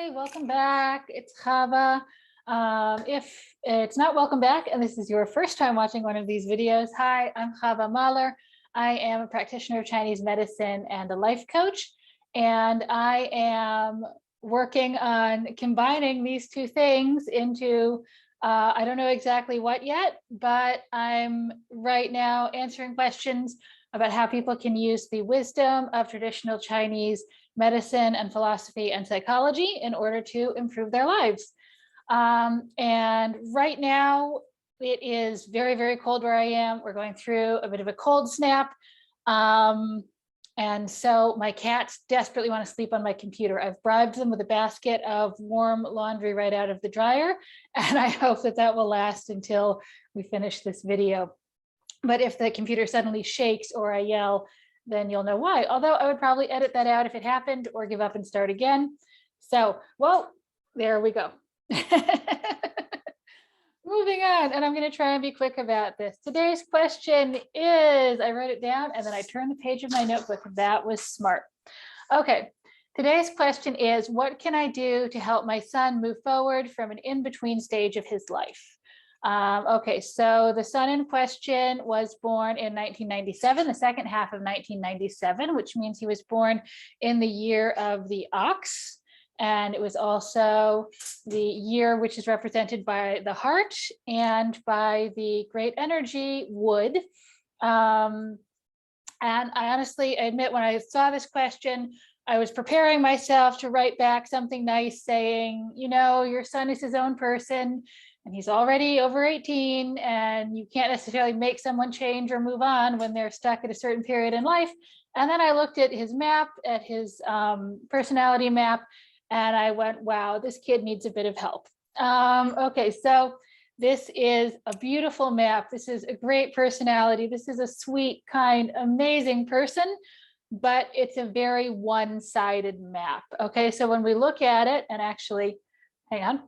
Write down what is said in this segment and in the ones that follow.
Hi, welcome back. It's Chava. If it's not welcome back and this is your first time watching one of these videos, hi, I'm Chava Mahler. I am a practitioner of Chinese medicine and a life coach, and I am working on combining these two things into, I don't know exactly what yet, but I'm right now answering questions about how people can use the wisdom of traditional Chinese medicine and philosophy and psychology in order to improve their lives. And right now it is very, very cold where I am. We're going through a bit of a cold snap. And so my cats desperately want to sleep on my computer. I've bribed them with a basket of warm laundry right out of the dryer, and I hope that that will last until we finish this video. But if the computer suddenly shakes or I yell, then you'll know why. Although I would probably edit that out if it happened or give up and start again. So, well, there we go. Moving on, and I'm going to try and be quick about this. Today's question is, I wrote it down and then I turned the page of my notebook. That was smart. Okay, today's question is, what can I do to help my son move forward from an in-between stage of his life? Okay, so the son in question was born in 1997, the second half of 1997, which means he was born in the year of the ox. And it was also the year which is represented by the heart and by the great energy wood. And I honestly admit, when I saw this question, I was preparing myself to write back something nice saying, you know, your son is his own person and he's already over 18 and you can't necessarily make someone change or move on when they're stuck at a certain period in life. And then I looked at his map, at his personality map, and I went, wow, this kid needs a bit of help. Okay, so this is a beautiful map. This is a great personality. This is a sweet, kind, amazing person, but it's a very one-sided map. Okay, so when we look at it, and actually, hang on,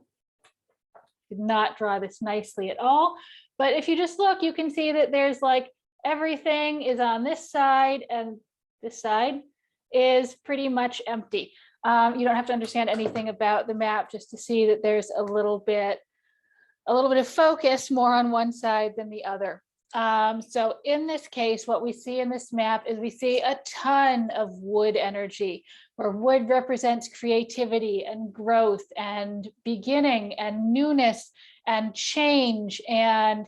did not draw this nicely at all. But if you just look, you can see that there's like everything is on this side and this side is pretty much empty. You don't have to understand anything about the map just to see that there's a little bit of focus more on one side than the other. So in this case, what we see in this map is we see a ton of wood energy, where wood represents creativity and growth and beginning and newness and change and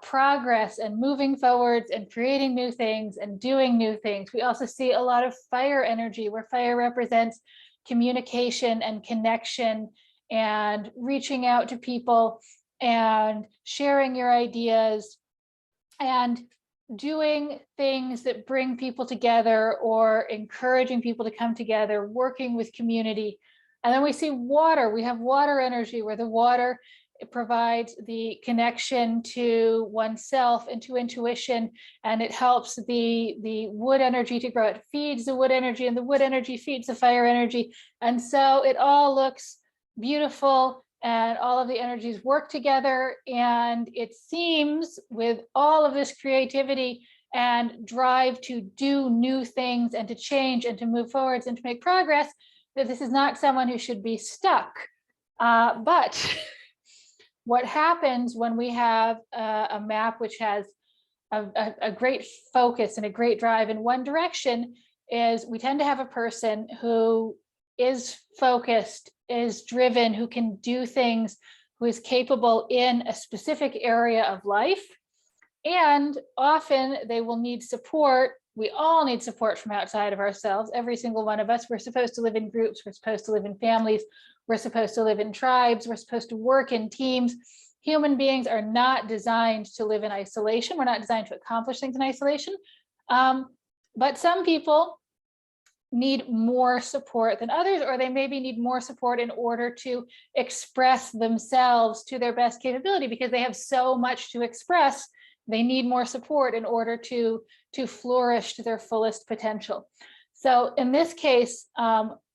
progress and moving forwards and creating new things and doing new things. We also see a lot of fire energy, where fire represents communication and connection and reaching out to people and sharing your ideas and doing things that bring people together or encouraging people to come together, working with community. And then we see water. We have water energy, where the water, it provides the connection to oneself and to intuition, and it helps the wood energy to grow. It feeds the wood energy, and the wood energy feeds the fire energy. And so it all looks beautiful, and all of the energies work together. And it seems, with all of this creativity and drive to do new things and to change and to move forwards and to make progress, that this is not someone who should be stuck. But what happens when we have a map which has a great focus and a great drive in one direction is we tend to have a person who is focused, is driven, who can do things, who is capable in a specific area of life. And often they will need support. We all need support from outside of ourselves. Every single one of us. We're supposed to live in groups. We're supposed to live in families. We're supposed to live in tribes. We're supposed to work in teams. Human beings are not designed to live in isolation. We're not designed to accomplish things in isolation. But some people need more support than others, or they maybe need more support in order to express themselves to their best capability, because they have so much to express. They need more support in order to flourish to their fullest potential. So in this case,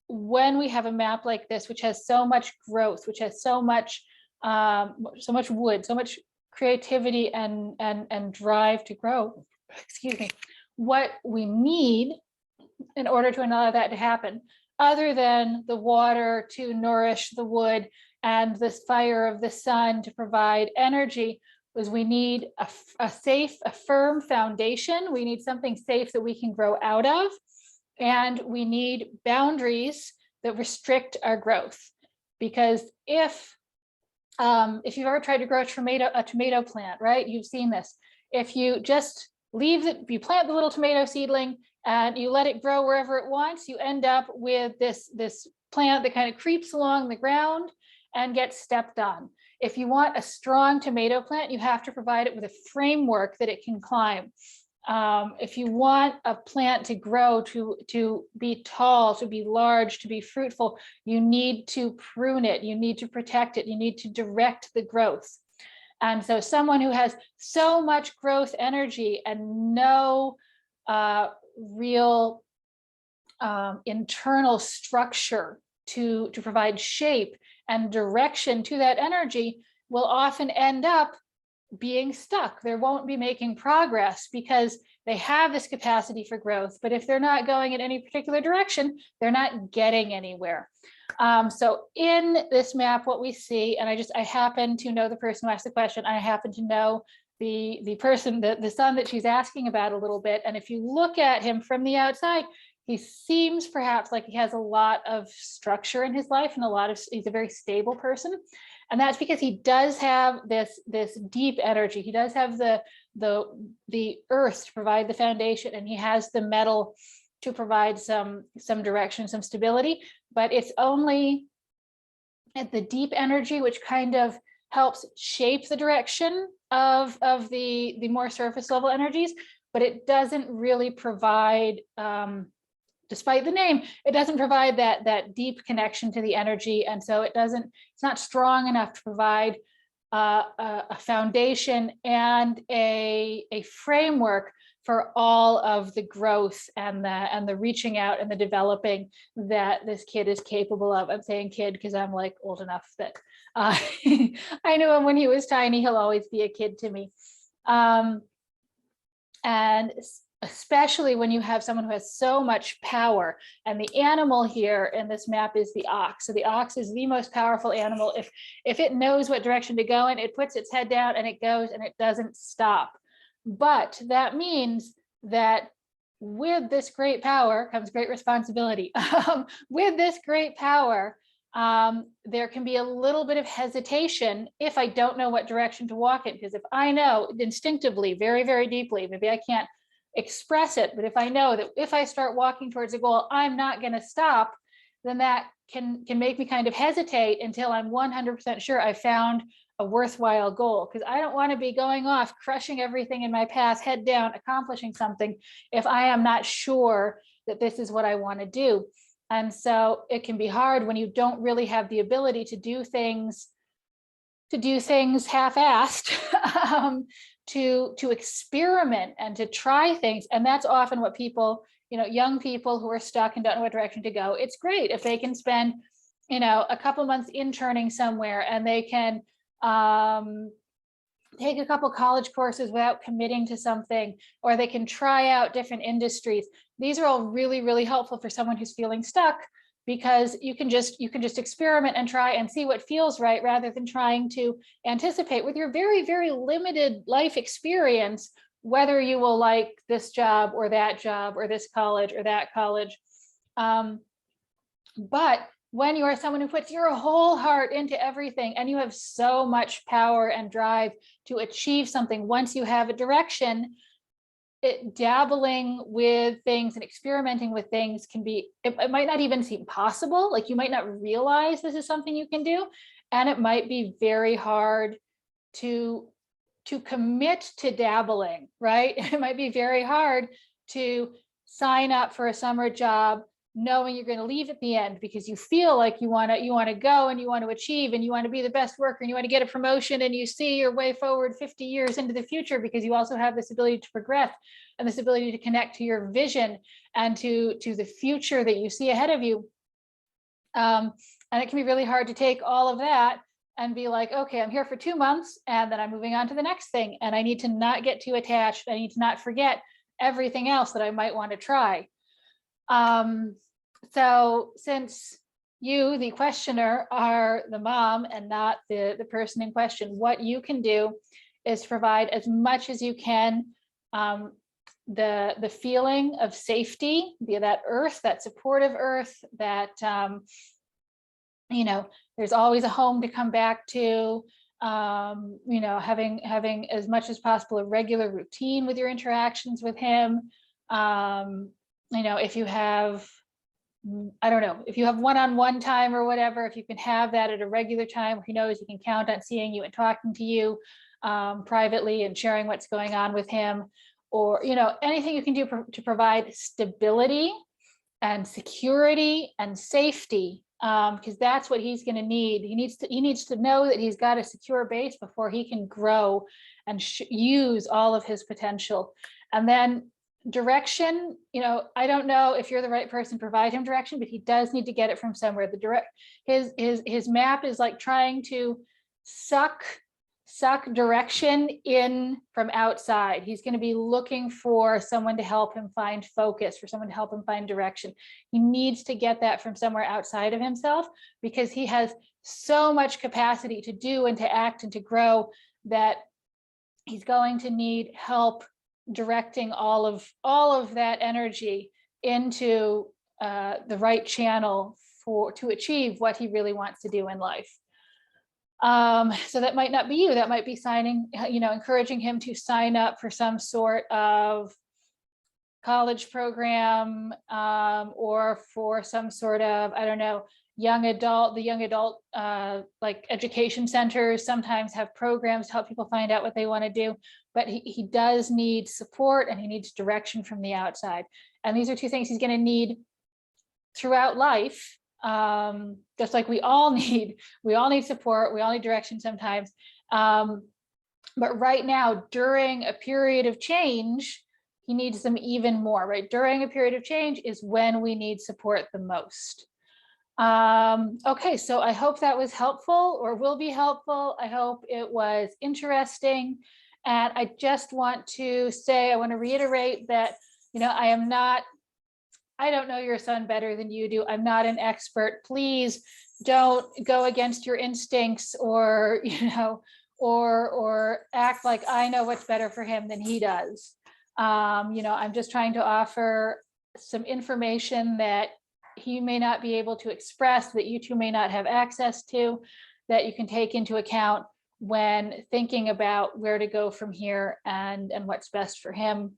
when we have a map like this, which has so much growth, which has so much wood, so much creativity and drive to grow, excuse me, what we need in order to allow that to happen other than the water to nourish the wood and this fire of the sun to provide energy, was we need a safe, a firm foundation. We need something safe that we can grow out of. And we need boundaries that restrict our growth. Because if you've ever tried to grow a tomato plant, right? You've seen this. If you just leave it, you plant the little tomato seedling and you let it grow wherever it wants, you end up with this plant that kind of creeps along the ground and gets stepped on. If you want a strong tomato plant, you have to provide it with a framework that it can climb. If you want a plant to grow, to be tall, to be large, to be fruitful, you need to prune it, you need to protect it, you need to direct the growth. And so someone who has so much growth energy and no real internal structure to provide shape and direction to that energy will often end up being stuck. They won't be making progress because they have this capacity for growth, but if they're not going in any particular direction, they're not getting anywhere. So in this map, what we see, and I happen to know the person who asked the question, I happen to know the person, the son that she's asking about a little bit. And if you look at him from the outside, he seems perhaps like he has a lot of structure in his life and he's a very stable person. And that's because he does have this deep energy. He does have the earth to provide the foundation, and he has the metal to provide some direction, some stability. But it's only at the deep energy which kind of helps shape the direction of the more surface level energies, but it doesn't really provide, despite the name, it doesn't provide that deep connection to the energy. And so it's not strong enough to provide a foundation and a framework for all of the growth and the reaching out and the developing that this kid is capable of. I'm saying kid because I'm like old enough that I knew him when he was tiny. He'll always be a kid to me. And especially when you have someone who has so much power, and the animal here in this map is the ox. So the ox is the most powerful animal. If it knows what direction to go in, it puts its head down and it goes and it doesn't stop. But that means that with this great power comes great responsibility. With this great power, there can be a little bit of hesitation if I don't know what direction to walk in. Because if I know instinctively, very, very deeply, maybe I can't express it, but if I know that if I start walking towards a goal, I'm not going to stop, then that can make me kind of hesitate until I'm 100% sure I found a worthwhile goal. Because I don't want to be going off, crushing everything in my path, head down, accomplishing something if I am not sure that this is what I want to do. And so it can be hard when you don't really have the ability to do things half-assed, to experiment and to try things. And that's often what people, young people who are stuck and don't know what direction to go, it's great if they can spend, a couple months interning somewhere and they can take a couple college courses without committing to something, or they can try out different industries. These are all really, really helpful for someone who's feeling stuck, because you can just experiment and try and see what feels right, rather than trying to anticipate with your very, very limited life experience whether you will like this job or this college or that college. But when you are someone who puts your whole heart into everything and you have so much power and drive to achieve something, once you have a direction, dabbling with things and experimenting with things can be, it might not even seem possible. Like you might not realize this is something you can do. And it might be very hard to commit to dabbling, right? It might be very hard to sign up for a summer job knowing you're going to leave at the end because you feel like you want to go and you want to achieve and you want to be the best worker and you want to get a promotion and you see your way forward 50 years into the future, because you also have this ability to progress and this ability to connect to your vision and to the future that you see ahead of you. And it can be really hard to take all of that and be like, okay, I'm here for 2 months and then I'm moving on to the next thing. And I need to not get too attached. I need to not forget everything else that I might want to try. So since you, the questioner, are the mom and not the person in question, what you can do is provide as much as you can the feeling of safety via that earth, that supportive earth, that you know, there's always a home to come back to. You know, having as much as possible a regular routine with your interactions with him. You know, if you have, I don't know, if you have one-on-one time or whatever, if you can have that at a regular time where he knows he can count on seeing you and talking to you privately and sharing what's going on with him, or, you know, anything you can do to provide stability and security and safety, because that's what he's going to need. He needs to know that he's got a secure base before he can grow and use all of his potential. And then direction, you know, I don't know if you're the right person to provide him direction, but he does need to get it from somewhere. His map is like trying to suck direction in from outside. He's going to be looking for someone to help him find focus, for someone to help him find direction. He needs to get that from somewhere outside of himself, because he has so much capacity to do and to act and to grow that he's going to need help directing all of that energy into the right channel to achieve what he really wants to do in life. So that might not be you. That might be encouraging him to sign up for some sort of college program, or for some sort of, I don't know, young adult like education centers sometimes have programs to help people find out what they want to do, but he does need support and he needs direction from the outside. And these are two things he's going to need throughout life. Just like we all need support, we all need direction sometimes. But right now, during a period of change, he needs them even more, right? During a period of change is when we need support the most. Okay, so I hope that was helpful or will be helpful. I hope it was interesting. And I just want to say, I want to reiterate that, you know, I don't know your son better than you do. I'm not an expert. Please don't go against your instincts or, you know, or act like I know what's better for him than he does. You know, I'm just trying to offer some information that he may not be able to express, that you two may not have access to, that you can take into account when thinking about where to go from here and what's best for him.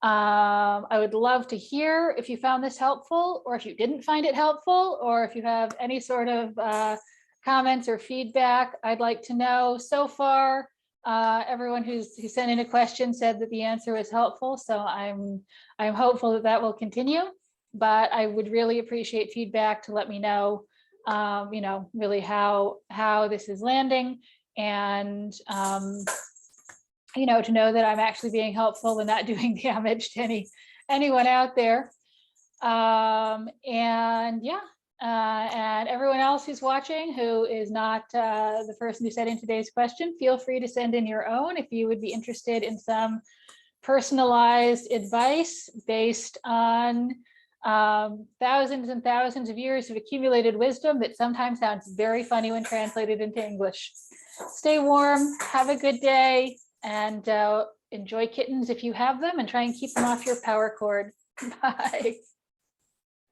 I would love to hear if you found this helpful, or if you didn't find it helpful, or if you have any sort of comments or feedback. I'd like to know. So far, everyone who sent in a question said that the answer was helpful, so I'm hopeful that will continue. But I would really appreciate feedback to let me know, you know, really how this is landing, and you know, to know that I'm actually being helpful and not doing damage to anyone out there. And yeah, and everyone else who's watching who is not the person who sent in today's question, feel free to send in your own if you would be interested in some personalized advice based on thousands and thousands of years of accumulated wisdom that sometimes sounds very funny when translated into English. Stay warm, have a good day, and enjoy kittens if you have them, and try and keep them off your power cord. Bye.